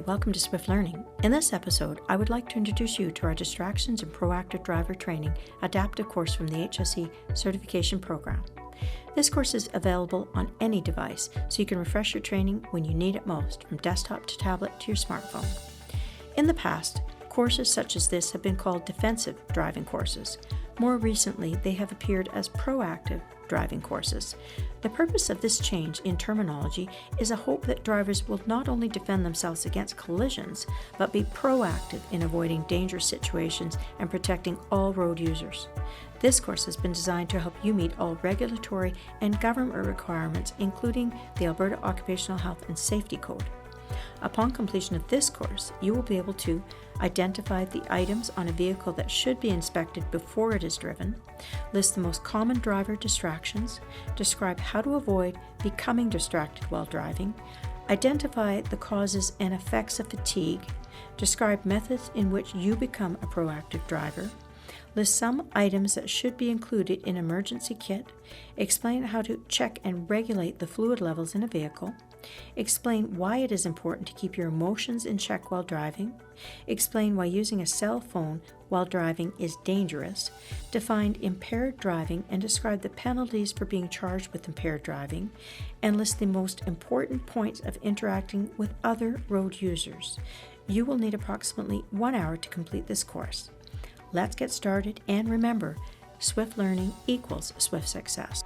welcome to Swift Learning. In this episode, I would like to introduce you to our Distractions and Proactive Driver Training adaptive course from the HSE Certification Program. This course is available on any device, so you can refresh your training when you need it most, from desktop to tablet to your smartphone. In the past, courses such as this have been called defensive driving courses. More recently, they have appeared as proactive driving courses. The purpose of this change in terminology is a hope that drivers will not only defend themselves against collisions, but be proactive in avoiding dangerous situations and protecting all road users. This course has been designed to help you meet all regulatory and government requirements, including the Alberta Occupational Health and Safety Code. Upon completion of this course, you will be able to identify the items on a vehicle that should be inspected before it is driven, list the most common driver distractions, describe how to avoid becoming distracted while driving, identify the causes and effects of fatigue, describe methods in which you become a proactive driver, list some items that should be included in emergency kit, explain how to check and regulate the fluid levels in a vehicle, explain why it is important to keep your emotions in check while driving, explain why using a cell phone while driving is dangerous, define impaired driving and describe the penalties for being charged with impaired driving, and list the most important points of interacting with other road users. You will need approximately 1 hour to complete this course. Let's get started, and remember, Swift learning equals swift success.